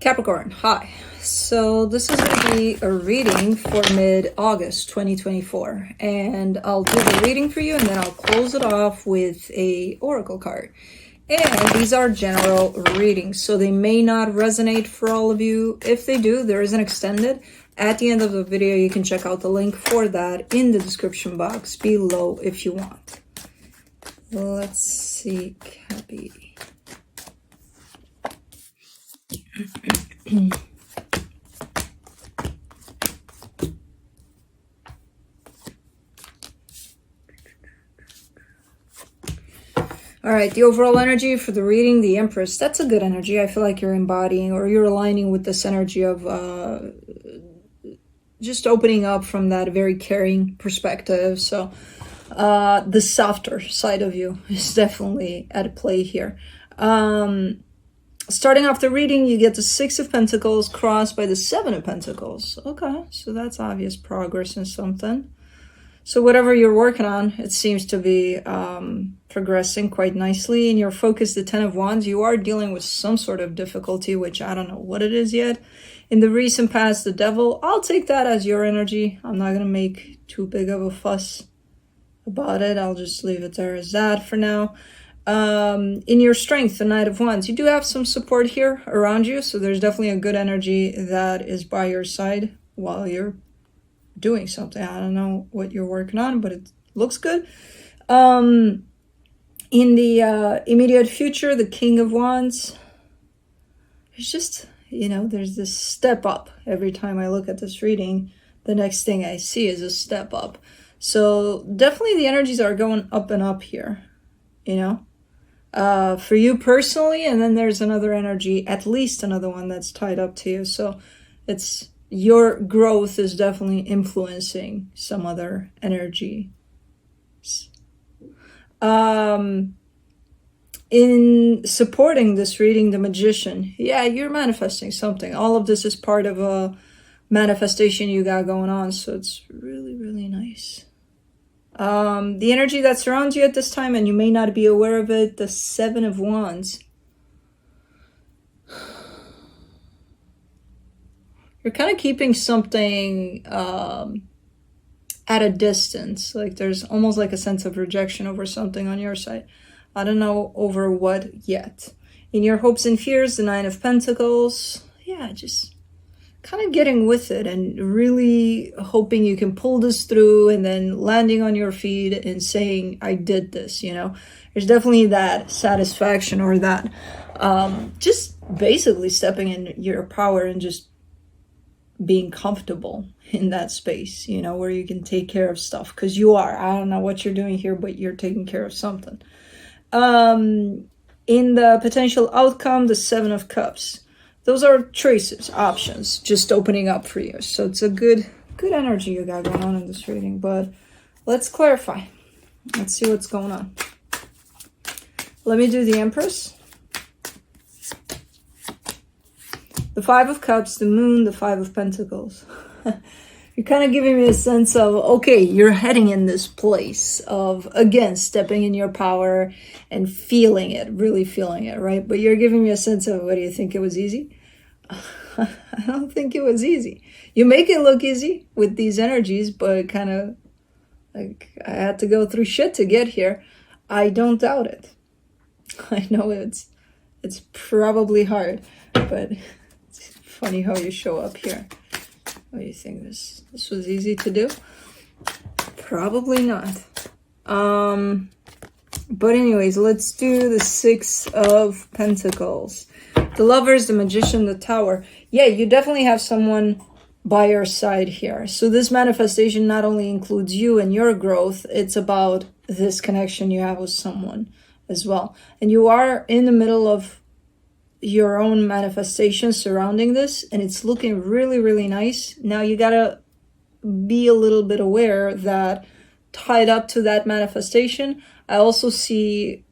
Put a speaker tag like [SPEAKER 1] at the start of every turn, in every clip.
[SPEAKER 1] Capricorn, hi. So this is going to be a reading for mid-August 2024, and I'll do the reading for you and then I'll close it off with a oracle card. And these are general readings, so they may not resonate for all of you. If they do, there is an extended. At the end of the video, you can check out the link for that in the description box below if you want. Let's see, Cappy. All right, the overall energy for the reading, the Empress, that's a good energy. I feel like you're embodying or you're aligning with this energy of just opening up from that very caring perspective. So the softer side of you is definitely at play here. Starting off the reading, you get the Six of Pentacles crossed by the Seven of Pentacles. Okay, so that's obvious progress in something. So whatever you're working on, it seems to be progressing quite nicely. In your focus, the Ten of Wands, you are dealing with some sort of difficulty, which I don't know what it is yet. In the recent past, the Devil, I'll take that as your energy. I'm not going to make too big of a fuss about it. I'll just leave it there as that for now. In your strength, the Knight of Wands, you do have some support here around you. So there's definitely a good energy that is by your side while you're doing something. I don't know what you're working on, but it looks good. In the immediate future, the King of Wands, it's just, you know, there's this step up. Every time I look at this reading, the next thing I see is a step up. So definitely the energies are going up and up here, you know, for you personally. And then there's another energy, at least another one that's tied up to you. So it's, your growth is definitely influencing some other energy. In supporting this reading, the Magician, yeah, you're manifesting something. All of this is part of a manifestation you got going on. So it's really, really nice. The energy that surrounds you at this time, and you may not be aware of it, the Seven of Wands. You're kind of keeping something at a distance. Like there's almost like a sense of rejection over something on your side. I don't know over what yet. In your hopes and fears, the Nine of Pentacles. Yeah, just kind of getting with it and really hoping you can pull this through and then landing on your feet and saying, I did this, you know. There's definitely that satisfaction or that just basically stepping in your power and just being comfortable in that space, you know, where you can take care of stuff, because you are. I don't know what you're doing here, but you're taking care of something. In the potential outcome, the Seven of Cups, those are choices, options, just opening up for you. So it's a good energy you got going on in this reading. But let's clarify. Let's see what's going on. Let me do the Empress. The Five of Cups, the Moon, the Five of Pentacles. You're kind of giving me a sense of, okay, you're heading in this place of, again, stepping in your power and feeling it, really feeling it, right? But you're giving me a sense of, what do you think, it was easy? I don't think it was easy. You make it look easy with these energies, but kind of like I had to go through shit to get here. I don't doubt it. I know it's probably hard, but funny how you show up here. What do you think? This was easy to do? Probably not. But anyways, let's do the Six of Pentacles. The Lovers, the Magician, the Tower. Yeah, you definitely have someone by your side here. So this manifestation not only includes you and your growth, it's about this connection you have with someone as well. And you are in the middle of your own manifestation surrounding this, and it's looking really, really nice. Now you gotta be a little bit aware that tied up to that manifestation, I also see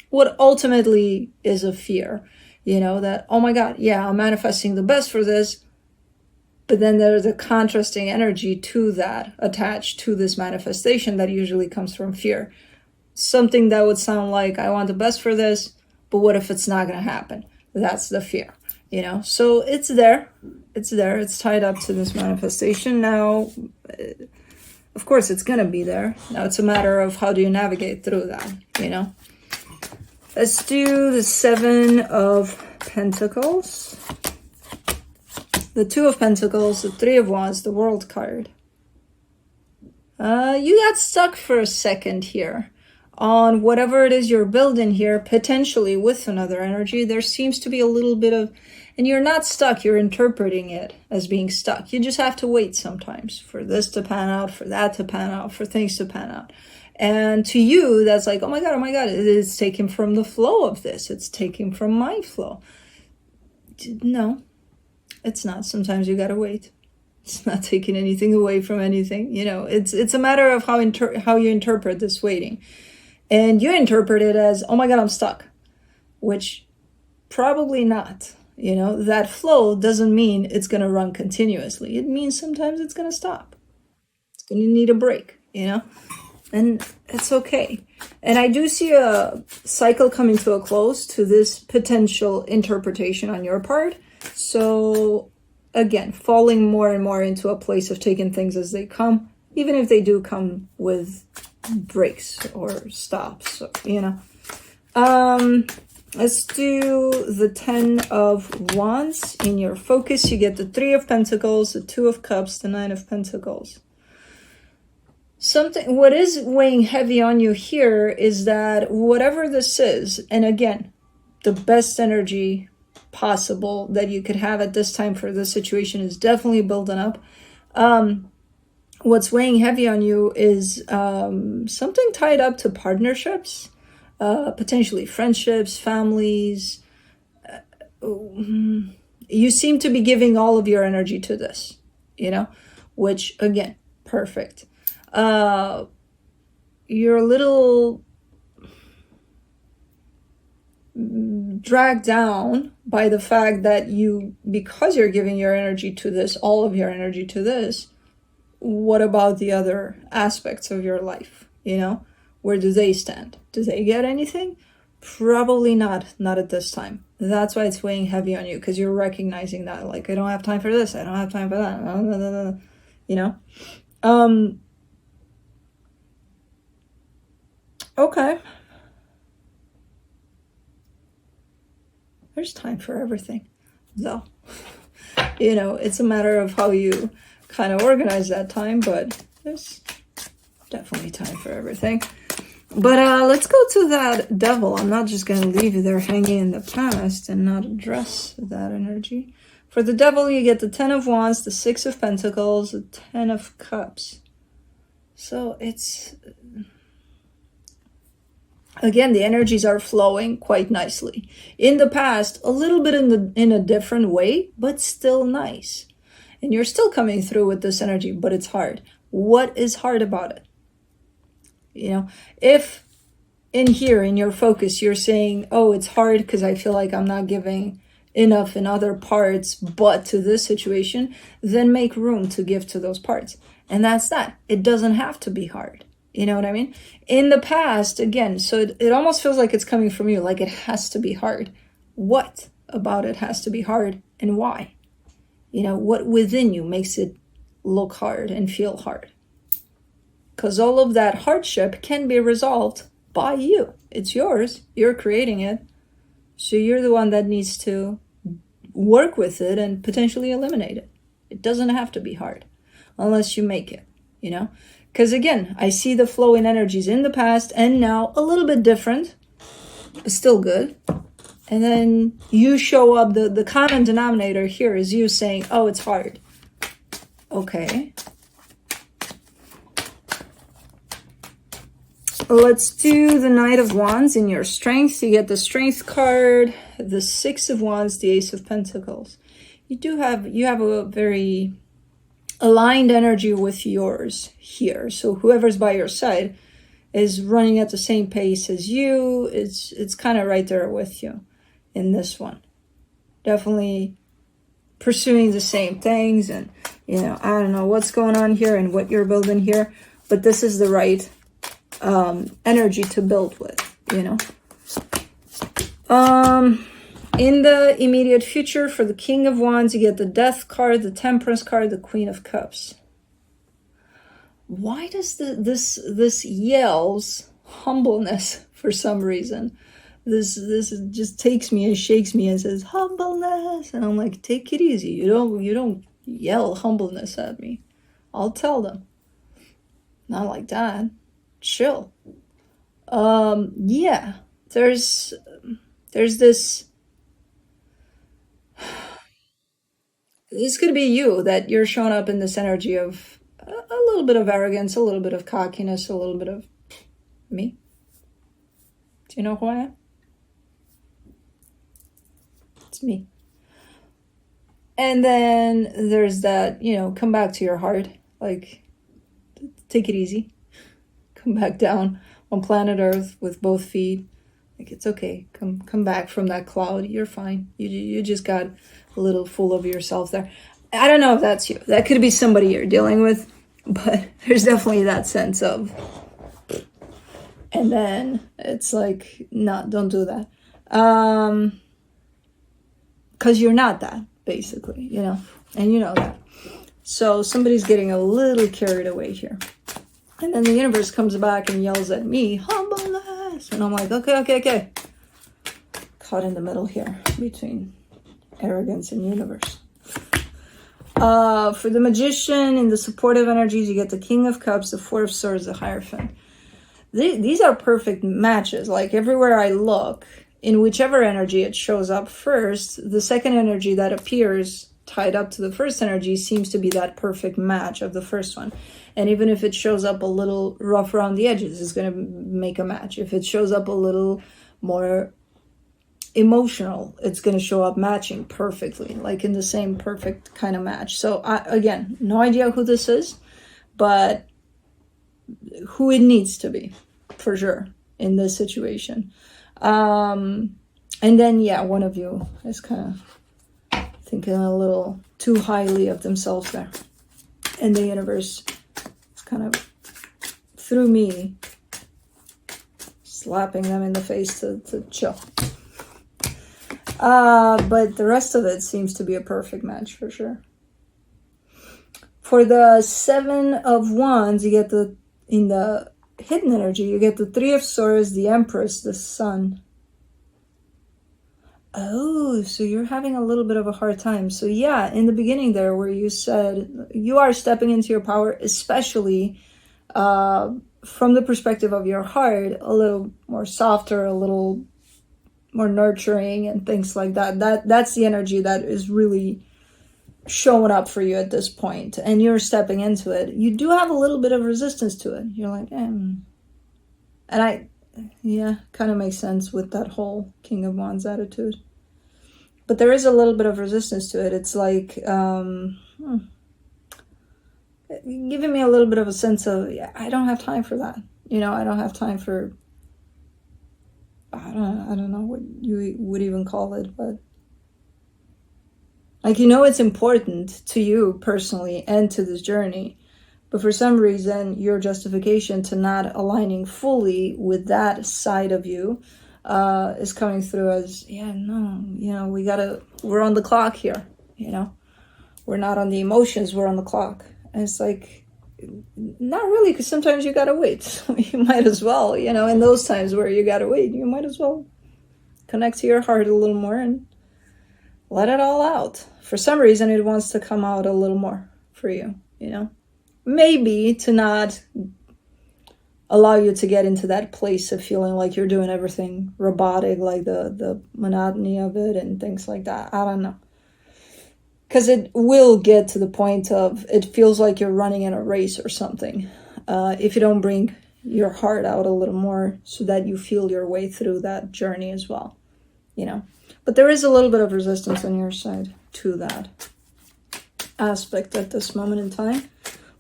[SPEAKER 1] what ultimately is a fear, you know, that, oh my God, yeah, I'm manifesting the best for this, but then there's a contrasting energy to that attached to this manifestation that usually comes from fear. Something that would sound like, I want the best for this, but what if it's not going to happen? That's the fear. you know. So it's there. It's there. It's tied up to this manifestation. Now, of course, it's going to be there. Now it's a matter of how do you navigate through that, you know. Let's do the Seven of Pentacles, the Two of Pentacles, the Three of Wands, the World card. You got stuck for a second here on whatever it is you're building here, potentially with another energy. There seems to be a little bit of, and you're not stuck, you're interpreting it as being stuck. You just have to wait sometimes for this to pan out, for that to pan out, for things to pan out. And to you, that's like, oh my God, it is taken from the flow of this. It's taken from my flow. No, it's not. Sometimes you gotta wait. It's not taking anything away from anything. You know, it's a matter of how you interpret this waiting. And you interpret it as, oh my God, I'm stuck. Which probably not. You know, that flow doesn't mean it's gonna run continuously. It means sometimes it's gonna stop. It's gonna need a break, you know? And it's okay. And I do see a cycle coming to a close to this potential interpretation on your part. So again, falling more and more into a place of taking things as they come, even if they do come with breaks or stops, you know. Let's do the Ten of Wands. In your focus, you get the Three of Pentacles, the Two of Cups, the Nine of Pentacles. What is weighing heavy on you here is that whatever this is, and again, the best energy possible that you could have at this time for this situation is definitely building up. What's weighing heavy on you is something tied up to partnerships, potentially friendships, families. You seem to be giving all of your energy to this, you know, which again, perfect. You're a little dragged down by the fact that because you're giving your energy to this, all of your energy to this, what about the other aspects of your life? You know, where do they stand? Do they get anything? Probably not at this time. That's why it's weighing heavy on you, because you're recognizing that, like, I don't have time for this, I don't have time for that, you know. Okay. There's time for everything, though. You know, it's a matter of how you kind of organize that time, but there's definitely time for everything. But let's go to that Devil. I'm not just going to leave you there hanging in the past and not address that energy. For the Devil, you get the Ten of Wands, the Six of Pentacles, the Ten of Cups. So it's... Again, the energies are flowing quite nicely. In the past, a little bit in a different way, but still nice. And you're still coming through with this energy, but it's hard. What is hard about it? You know, if in here, in your focus, you're saying, oh, it's hard because I feel like I'm not giving enough in other parts, but to this situation, then make room to give to those parts. And that's that. It doesn't have to be hard. You know what I mean? In the past, again, so it almost feels like it's coming from you, like it has to be hard. What about it has to be hard, and why? You know, what within you makes it look hard and feel hard? Because all of that hardship can be resolved by you. It's yours. You're creating it. So you're the one that needs to work with it and potentially eliminate it. It doesn't have to be hard unless you make it, you know? Because again, I see the flowing energies in the past and now a little bit different, but still good. And then you show up, the common denominator here is you saying, oh, it's hard. Okay. Let's do the Knight of Wands in your strength. You get the Strength card, the Six of Wands, the Ace of Pentacles. You have a very aligned energy with yours here. So whoever's by your side is running at the same pace as you. It's kind of right there with you in this one. Definitely pursuing the same things, and you know, I don't know what's going on here and what you're building here, but this is the right energy to build with, you know. In the immediate future, for the King of Wands, you get the Death card, the Temperance card, the Queen of Cups. Why does this yells humbleness for some reason? This just takes me and shakes me and says humbleness, and I'm like, take it easy. You don't yell humbleness at me. I'll tell them. Not like that. Chill. Yeah. There's this. This could be you, that you're showing up in this energy of a little bit of arrogance, a little bit of cockiness, a little bit of me. Do you know who I am? It's me. And then there's that, come back to your heart. Like, take it easy. Come back down on planet Earth with both feet. Like, it's okay. Come back from that cloud. You're fine. You just got a little full of yourself there. I don't know if that's you. That could be somebody you're dealing with, but there's definitely that sense of, and then it's like, no, don't do that. Because you're not that, basically, and you know that. So somebody's getting a little carried away here. And then the universe comes back and yells at me, humbleness. And I'm like, okay. Caught in the middle here between arrogance and universe. For the Magician, in the supportive energies, you get the King of Cups, the Four of Swords, the Hierophant. These are perfect matches. Like, everywhere I look, in whichever energy it shows up first, the second energy that appears tied up to the first energy seems to be that perfect match of the first one. And even if it shows up a little rough around the edges, it's going to make a match. If it shows up a little more emotional, it's going to show up matching perfectly, like in the same perfect kind of match. So again, no idea who this is, but who it needs to be, for sure, in this situation. And then, yeah, one of you is kind of thinking a little too highly of themselves there. And the universe is kind of, through me, slapping them in the face to chill. But the rest of it seems to be a perfect match, for sure. For the Seven of Wands, you get in the hidden energy, you get the Three of Swords, the Empress, the Sun. Oh, so you're having a little bit of a hard time. So yeah, in the beginning there, where you said you are stepping into your power, especially from the perspective of your heart, a little more softer, a little more nurturing and things like that. That's the energy that is really showing up for you at this point, and you're stepping into it. You do have a little bit of resistance to it. You're like, and kind of makes sense with that whole King of Wands attitude. But there is a little bit of resistance to it. It's like giving me a little bit of a sense of, I don't have time for that. I don't have time for, I don't know what you would even call it, but like, it's important to you personally and to this journey, but for some reason, your justification to not aligning fully with that side of you is coming through as, we're on the clock here, we're not on the emotions, we're on the clock. And it's like, not really, because sometimes you gotta wait. So you might as well, in those times where you gotta wait, you might as well connect to your heart a little more and let it all out. For some reason, it wants to come out a little more for you, Maybe to not allow you to get into that place of feeling like you're doing everything robotic, like the monotony of it and things like that. I don't know. Because it will get to the point of, it feels like you're running in a race or something. If you don't bring your heart out a little more so that you feel your way through that journey as well, But there is a little bit of resistance on your side to that aspect at this moment in time.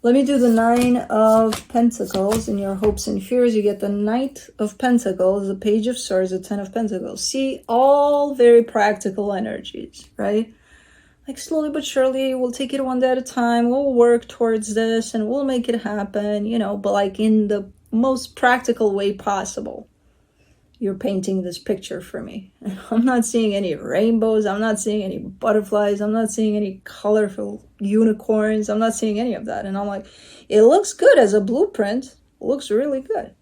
[SPEAKER 1] Let me do the Nine of Pentacles. In your hopes and fears, you get the Knight of Pentacles, the Page of Swords, the Ten of Pentacles. See, all very practical energies, right? Like, slowly but surely, we'll take it one day at a time. We'll work towards this and we'll make it happen, but like in the most practical way possible. you're painting this picture for me. I'm not seeing any rainbows. I'm not seeing any butterflies. I'm not seeing any colorful unicorns. I'm not seeing any of that. And I'm like, it looks good as a blueprint. It looks really good.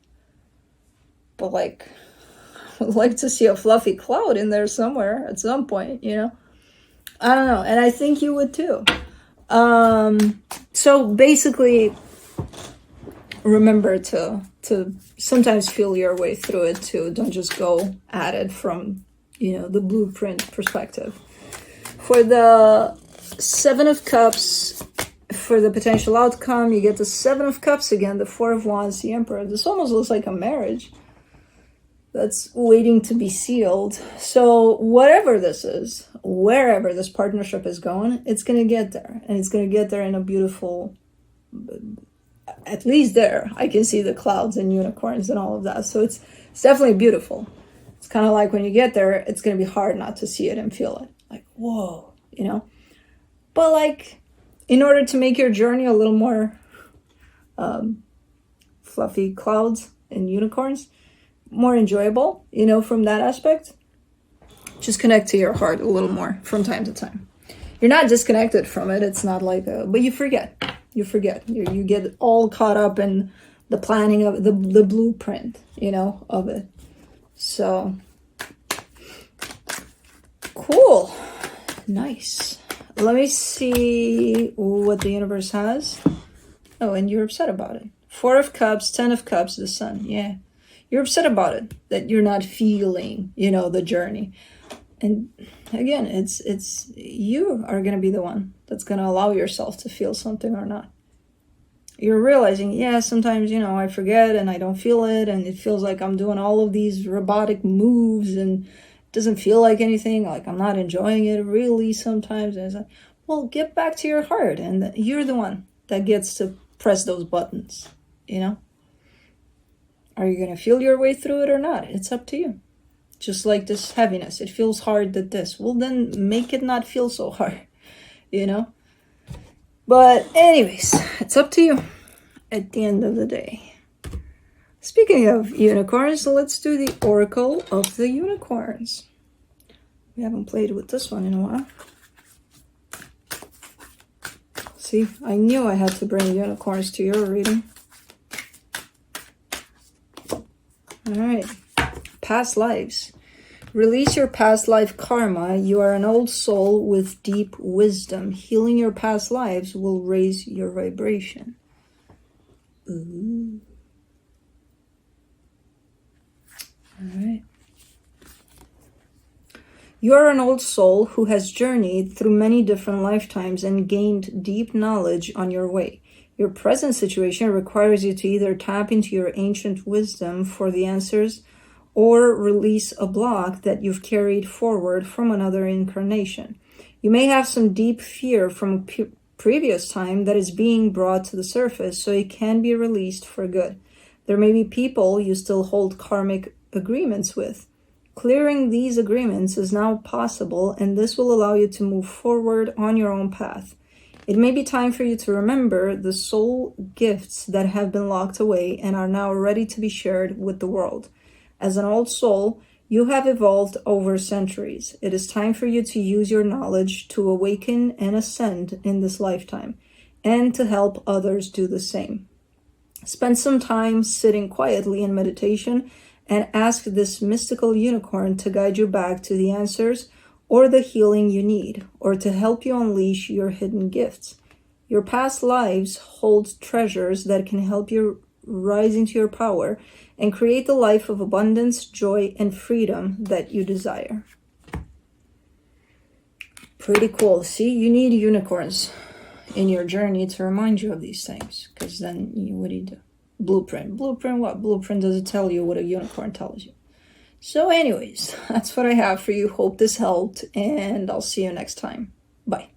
[SPEAKER 1] But like, I would like to see a fluffy cloud in there somewhere at some point, you know? I don't know. And I think you would too. So basically, remember to sometimes feel your way through it too. Don't just go at it from, the blueprint perspective. For the Seven of Cups, for the potential outcome, you get the Seven of Cups again, the Four of Wands, the Emperor. This almost looks like a marriage that's waiting to be sealed. So whatever this is, wherever this partnership is going, it's going to get there. And it's going to get there in a beautiful, at least there, I can see the clouds and unicorns and all of that. So it's definitely beautiful. It's kind of like when you get there, it's going to be hard not to see it and feel it. Like, whoa, But like, in order to make your journey a little more fluffy clouds and unicorns, more enjoyable, from that aspect, just connect to your heart a little more from time to time. You're not disconnected from it. It's not like but you forget. You get all caught up in the planning of the blueprint, of it. So cool. Nice. Let me see what the universe has. Oh, and you're upset about it. Four of Cups, 10 of Cups, the Sun. Yeah. You're upset about it, that you're not feeling, the journey. And again, it's you are going to be the one that's going to allow yourself to feel something or not. You're realizing, sometimes, I forget and I don't feel it. And it feels like I'm doing all of these robotic moves and it doesn't feel like anything. Like I'm not enjoying it really sometimes. And it's like, well, get back to your heart. And you're the one that gets to press those buttons, Are you going to feel your way through it or not? It's up to you. Just like this heaviness. It feels hard that this. Well, then make it not feel so hard, But anyways, it's up to you at the end of the day. Speaking of unicorns, let's do the Oracle of the Unicorns. We haven't played with this one in a while. See, I knew I had to bring unicorns to your reading. All right, past lives. Release your past life karma. You are an old soul with deep wisdom. Healing your past lives will raise your vibration. Ooh. All right. You are an old soul who has journeyed through many different lifetimes and gained deep knowledge on your way. Your present situation requires you to either tap into your ancient wisdom for the answers or release a block that you've carried forward from another incarnation. You may have some deep fear from a previous time that is being brought to the surface, so it can be released for good. There may be people you still hold karmic agreements with. Clearing these agreements is now possible, and this will allow you to move forward on your own path. It may be time for you to remember the soul gifts that have been locked away and are now ready to be shared with the world. As an old soul, you have evolved over centuries. It is time for you to use your knowledge to awaken and ascend in this lifetime, and to help others do the same. Spend some time sitting quietly in meditation and ask this mystical unicorn to guide you back to the answers or the healing you need, or to help you unleash your hidden gifts. Your past lives hold treasures that can help you rise into your power and create the life of abundance, joy, and freedom that you desire. Pretty cool. See, you need unicorns in your journey to remind you of these things, because then what do you do? Blueprint. Blueprint what? Blueprint doesn't tell you what a unicorn tells you. So anyways, that's what I have for you. Hope this helped, and I'll see you next time. Bye.